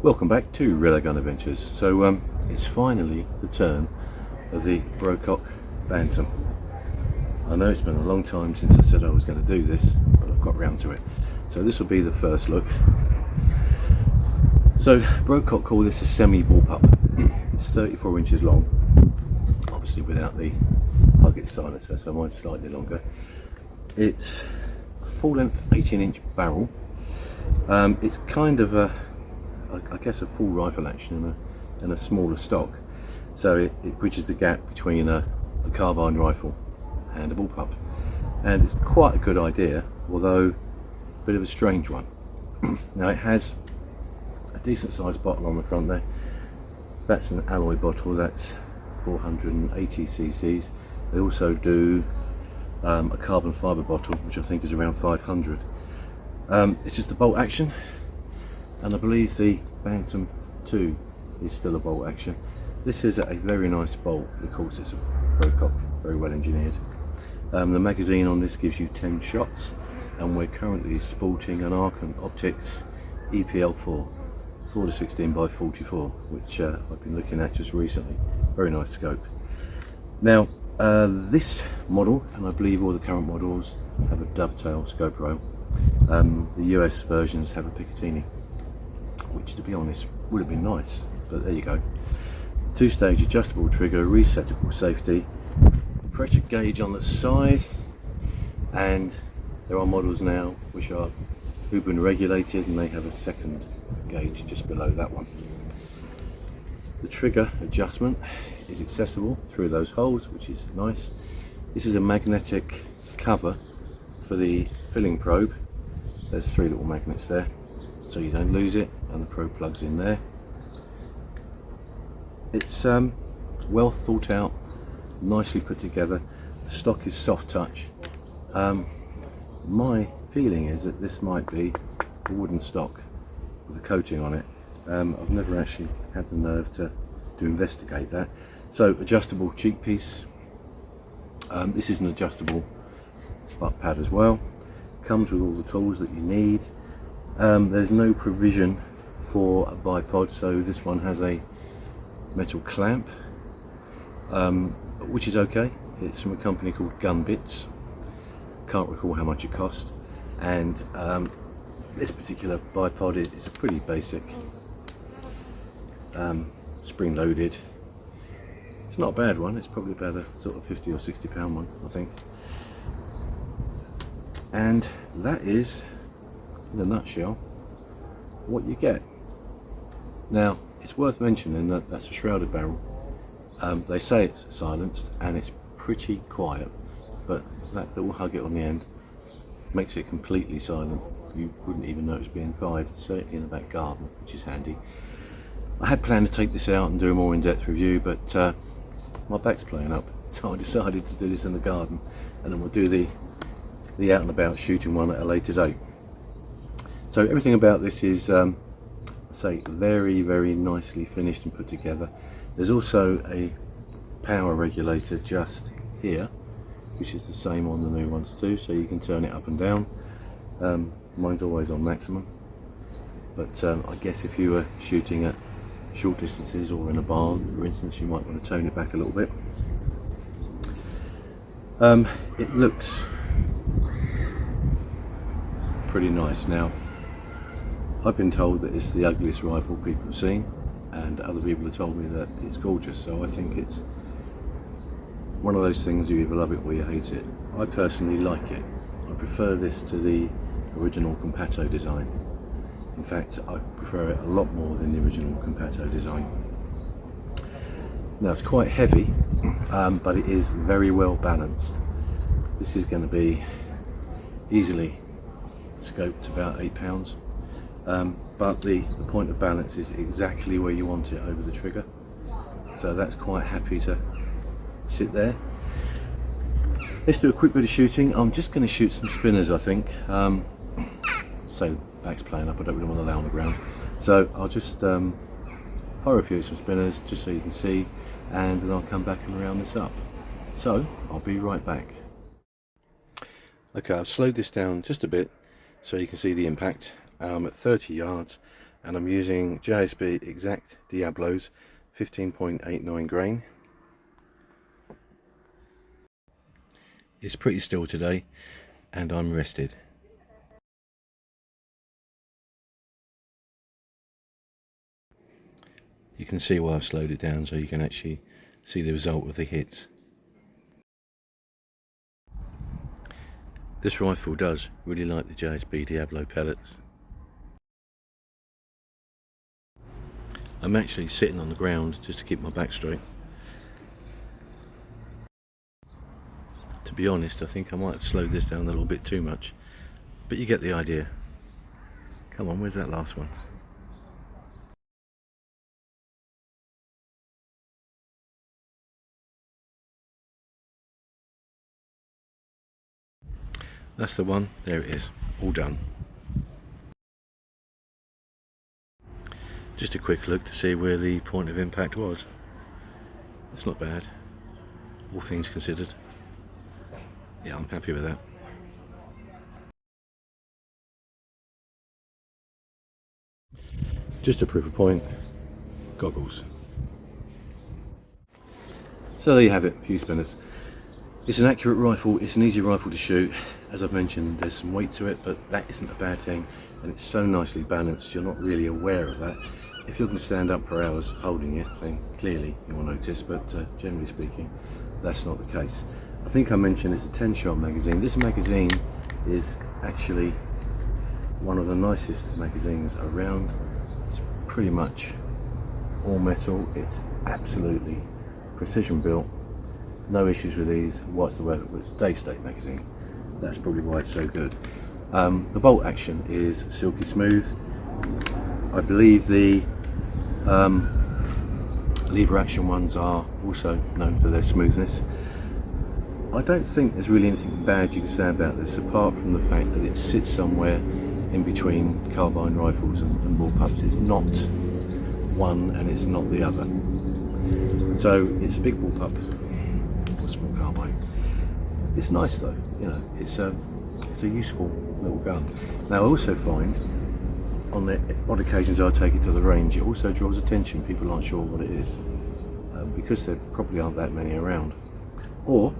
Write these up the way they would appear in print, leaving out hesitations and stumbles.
Welcome back to Airgun Adventures. So it's finally the turn of the Brocock Bantam. I know it's been a long time since I said I was going to do this, but I've got round to it. So this will be the first look. So Brocock call this a semi bullpup. It's 34 inches long, obviously without the hug silencer, so mine's slightly longer. It's full length 18-inch barrel. It's kind of I guess a full rifle action and a smaller stock, so it bridges the gap between a carbine rifle and a bullpup, and it's quite a good idea, although a bit of a strange one. Now it has a decent sized bottle on the front there. That's an alloy bottle, that's 480 cc's. They also do a carbon fibre bottle, which I think is around 500. It's just a bolt action, and I believe the Bantam 2 is still a bolt action. This is a very nice bolt. Of course, it's a Brocock, very well engineered. The magazine on this gives you 10 shots, and we're currently sporting an Airgun Optics EPL4 4-16 by 44, which I've been looking at just recently. Very nice scope. Now this model, and I believe all the current models, have a dovetail scope rail. The US versions have a Picatinny, which to be honest would have been nice, but there you go. Two-stage adjustable trigger, resettable safety, pressure gauge on the side, and there are models now which are Airgun regulated, and they have a second gauge just below that one. The trigger adjustment is accessible through those holes, which is nice. This is a magnetic cover for the filling probe. There's 3 little magnets there, so you don't lose it, and the probe plugs in there. It's well thought out, nicely put together. The stock is soft touch. My feeling is that this might be a wooden stock with a coating on it. I've never actually had the nerve to investigate that. So adjustable cheek piece. This is an adjustable butt pad as well. Comes with all the tools that you need. There's no provision for a bipod, so this one has a metal clamp, which is okay. It's from a company called Gun Bits. Can't recall how much it cost. And this particular bipod is a pretty basic spring-loaded. It's not a bad one. It's probably about a sort of 50 or 60 pound one, I think. And that is, in a nutshell, what you get. Now, it's worth mentioning that that's a shrouded barrel. They say it's silenced, and it's pretty quiet, but that little hugget on the end makes it completely silent. You wouldn't even know it's being fired, certainly in the back garden, which is handy. I had planned to take this out and do a more in-depth review, but my back's playing up, so I decided to do this in the garden, and then we'll do the out and about shooting one at a later date. So everything about this is say very nicely finished and put together. There's also a power regulator just here, which is the same on the new ones too, so you can turn it up and down. Mine's always on maximum, but I guess if you were shooting at short distances or in a barn, for instance, you might want to tone it back a little bit. It looks pretty nice. Now, I've been told that it's the ugliest rifle people have seen, and other people have told me that it's gorgeous, so I think it's one of those things, you either love it or you hate it. I personally like it. I prefer this to the original Compato design. In fact, I prefer it a lot more than the original Compato design. Now, it's quite heavy, but it is very well balanced. This is going to be easily scoped about 8 pounds, but the point of balance is exactly where you want it over the trigger, so that's quite happy to sit there. Let's do a quick bit of shooting. I'm just going to shoot some spinners, I think. So back's playing up, I don't really want to lay on the ground, so I'll just fire a few of some spinners just so you can see, and then I'll come back and round this up. So I'll be right back. Okay, I've slowed this down just a bit so you can see the impact. I'm at 30 yards, and I'm using JSB Exact Diablos 15.89 grain. It's pretty still today and I'm rested. You can see why I've slowed it down so you can actually see the result of the hits. This rifle does really like the JSB Diablo pellets. I'm actually sitting on the ground just to keep my back straight. To be honest, I think I might have slowed this down a little bit too much, but you get the idea. Come on, where's that last one? That's the one, there it is, all done. Just a quick look to see where the point of impact was. It's not bad, all things considered. Yeah, I'm happy with that. Just to prove a point, goggles. So there you have it, fuse spinners. It's an accurate rifle, it's an easy rifle to shoot. As I've mentioned, there's some weight to it, but that isn't a bad thing, and it's so nicely balanced, you're not really aware of that. If you're going to stand up for hours holding it, then clearly you'll notice, but generally speaking, that's not the case. I think I mentioned it's a 10-shot magazine. This magazine is actually one of the nicest magazines around. It's pretty much all metal, it's absolutely precision built, no issues with these whatsoever. It's a day-state magazine, that's probably why it's so good. The bolt action is silky smooth. I believe the lever action ones are also known for their smoothness. I don't think there's really anything bad you can say about this apart from the fact that it sits somewhere in between carbine rifles and bullpups. It's not one and it's not the other. So it's a big bullpup or small carbine. It's nice though, you know, it's a useful little gun. Now I also find on the odd occasions I take it to the range, it also draws attention. People aren't sure what it is because there probably aren't that many around, or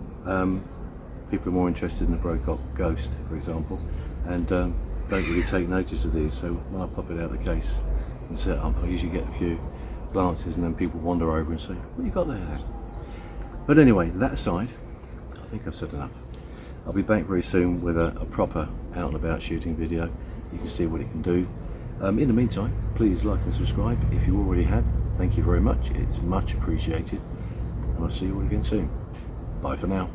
people are more interested in the Brocock Ghost, for example, and don't really take notice of these. So when I pop it out of the case and set up, I usually get a few glances and then people wander over and say, what you got there then? But anyway, that aside, I think I've said enough. I'll be back very soon with a proper out and about shooting video. You can see what it can do. In the meantime, please like and subscribe if you already have. Thank you very much, it's much appreciated, and I'll see you all again soon. Bye for now.